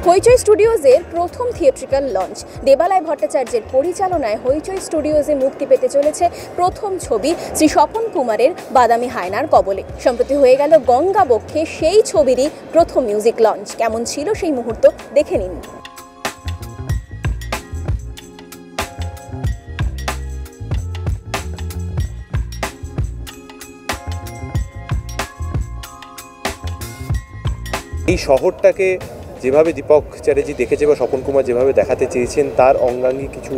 হইচই স্টুডিওজের প্রথম theatrical launch দেবালয় ভট্টাচার্যের পরিচালনায় হইচই স্টুডিওজে মুক্তি পেতে চলেছে প্রথম ছবি শ্রী স্বপন কুমারের বাদামি হায়নার কবলে। সম্প্রতি হয়ে গেল গঙ্গাবক্ষে সেই ছবিরই প্রথম মিউজিক লঞ্চ। কেমন ছিল সেই মুহূর্ত দেখে নিন। এই শহরটাকে যেভাবে দীপক চ্যাটার্জি দেখেছে বা স্বপন কুমার যেভাবে দেখাতে চেয়েছেন তার অঙ্গাঙ্গী কিছু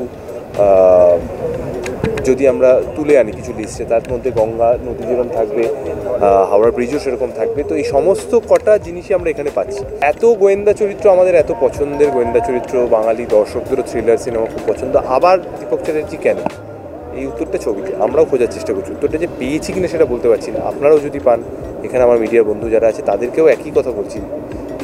যদি আমরা তুলে আনি কিছু লিস্টে, তার মধ্যে গঙ্গা নদী যেরকম থাকবে, হাওড়া ব্রিজও সেরকম থাকবে। তো এই সমস্ত কটা জিনিসই আমরা এখানে পাচ্ছি। এত গোয়েন্দা চরিত্র, আমাদের এত পছন্দের গোয়েন্দা চরিত্র, বাঙালি দর্শকদেরও থ্রিলার সিনেমা খুব পছন্দ, আবার দীপক চ্যাটার্জি কেন? এই উত্তরটা ছবিতে আমরাও খোঁজার চেষ্টা করছি। উত্তরটা যে পেয়েছি কিনা সেটা বলতে পারছি না। আপনারাও যদি পান, এখানে আমার মিডিয়ার বন্ধু যারা আছে তাদেরকেও একই কথা বলছি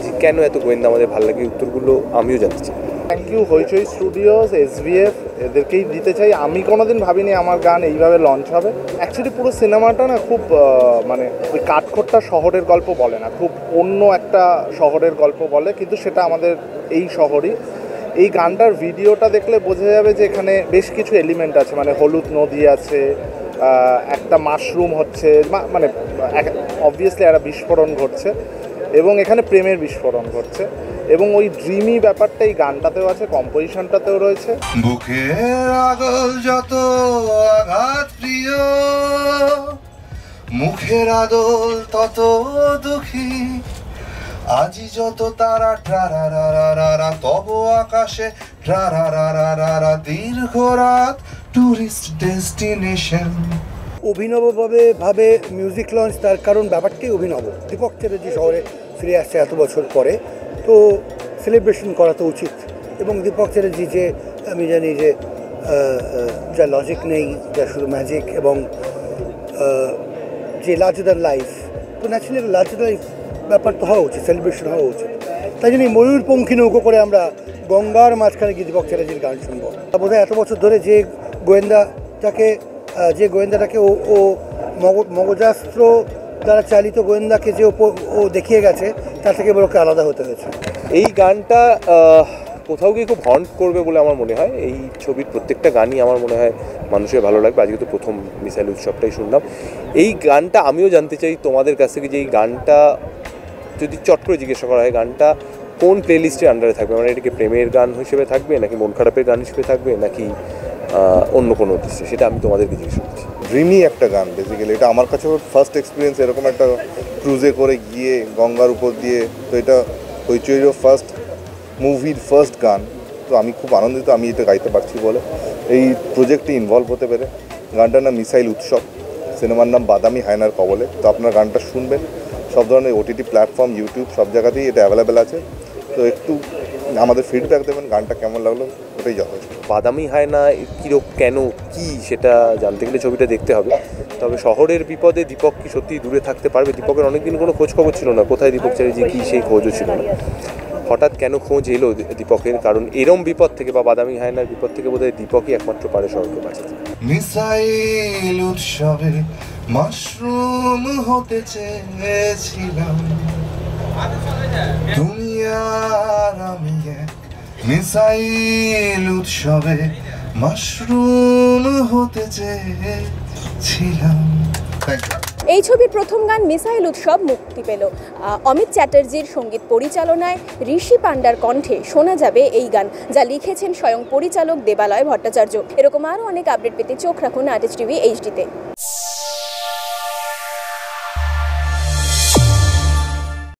যে কেন এত গোয়েন্দা আমাদের ভালো লাগে, উত্তরগুলো আমিও জানতে চাই। Thank you Hoichoi studios, SVF, এদেরকেই দিতে চাই। আমি কোনোদিন ভাবিনি আমার গান এইভাবে লঞ্চ হবে। অ্যাকচুয়ালি পুরো সিনেমাটা না খুব মানে ওই কাঠখোট্টা শহরের গল্প বলে না, খুব অন্য একটা শহরের গল্প বলে, কিন্তু সেটা আমাদের এই শহরই। এই গানটার ভিডিওটা দেখলে বোঝা যাবে যে এখানে বেশ কিছু এলিমেন্ট আছে, মানে হলুদ নদী আছে, একটা মাশরুম হচ্ছে, মানে অবভিয়াসলি একটা বিস্ফোরণ ঘটছে এবং এখানে প্রেমের বিস্ফোরণ ঘটছে এবং ওই ড্রিমি ব্যাপারটা এই গানটাতেও আছে, কম্পোজিশনটাতেও রয়েছে। বুকের আগল যত আঘাত প্রিয়, মুখের আদল তত দুঃখী, আজি যত তারা ট্রারারারারা, তব আকাশে ট্রারারারারা, দীর্ঘ রাত টুরিস্ট ডেস্টিনেশন। অভিনবভাবে মিউজিক লঞ্চ, তার কারণ ব্যাপারটাই অভিনব। দীপক চ্যাটার্জি শহরে ফিরে আসছে এত বছর পরে, তো সেলিব্রেশন করা তো উচিত। এবং দীপক চ্যাটার্জি যে আমি জানি যে যা লজিক নেই, যা শুধু ম্যাজিক এবং যে লার্জার দ্যান লাইফ, তো ন্যাচুরালি লার্জার দ্যান লাইফ ব্যাপার তো হওয়া উচিত, সেলিব্রেশন হওয়া উচিত। তাই জন্য ময়ূরপঙ্খী নৌকো করে আমরা গঙ্গার মাঝখানে গিয়ে দীপক চ্যাটার্জির গান শুনবো। বোধহয় এত বছর ধরে যে গোয়েন্দাটাকে ও মগজাস্ত্র দ্বারা চালিত গোয়েন্দাকে যে ও দেখিয়ে গেছে, তার থেকে বড়কে আলাদা হতে হয়েছে। এই গানটা কোথাও গিয়ে খুব হন্ট করবে বলে আমার মনে হয়। এই ছবির প্রত্যেকটা গানই আমার মনে হয় মানুষের ভালো লাগবে। আজকে তো প্রথম মিসাইল উৎসবটাই শুনলাম। এই গানটা আমিও জানতে চাই তোমাদের কাছ থেকে যে এই গানটা যদি চট করে জিজ্ঞাসা করা হয়, গানটা কোন প্লেলিস্টের আন্ডারে থাকবে? মানে এটাকে প্রেমের গান হিসেবে থাকবে, নাকি মন খারাপের গান হিসেবে থাকবে, নাকি অন্য কোনো উদ্দেশ্যে? সেটা আমি তোমাদেরকে জিজ্ঞেস করছি। ড্রিমি একটা গান বেসিক্যালি। এটা আমার কাছে ফার্স্ট এক্সপিরিয়েন্স এরকম একটা ক্রুজে করে গিয়ে গঙ্গার উপর দিয়ে। তো এটা হইচইয়ের ফার্স্ট মুভির ফার্স্ট গান। তো আমি খুব আনন্দিত আমি এটা গাইতে পারছি বলে, এই প্রজেক্টে ইনভলভ হতে পেরে। গানটার নাম মিসাইল উৎসব, সিনেমার নাম বাদামি হায়নার কবলে। তো আপনার গানটা শুনবেন, সব ধরনের OTT প্ল্যাটফর্ম, ইউটিউব, সব জায়গাতেই এটা অ্যাভেলেবেল আছে। তো একটু আমাদের ফিডব্যাক দেবেন গানটা কেমন লাগলো, ওটাই যথেষ্ট। বাদামি হায়না কেন কি সেটা জানতে গেলে ছবিটা দেখতে হবে। তবে শহরের বিপদে দীপক কি সত্যি দূরে থাকতে পারবে? দীপকের অনেকদিন কোনো খোঁজ খবর ছিল না, কোথায় দীপক চ্যাটার্জি কি সেই খোঁজও ছিল না। হঠাৎ কেন খোঁজ এলো দীপকের? কারণ এরম বিপদ থেকে বা বাদামি হায়নার বিপদ থেকে বোধহয় দীপকই একমাত্র পারে শহরকে বাঁচাতে। মিসাইল উৎসবে মাশরুম হতে চেয়েছিলাম, তুমি আর আমি এক মিসাইল উৎসবে মাশরুম হতে চেয়েছিলাম। এই ছবির প্রথম গান মিসাইল উৎসব মুক্তি পেল। অমিত চ্যাটার্জির সঙ্গীত পরিচালনায় ঋষি পান্ডার কণ্ঠে শোনা যাবে এই গান, যা লিখেছেন স্বয়ং পরিচালক দেবালয় ভট্টাচার্য। এরকম আরও অনেক আপডেট পেতে চোখ রাখুন আর্টিস্ট টিভি HD-তে।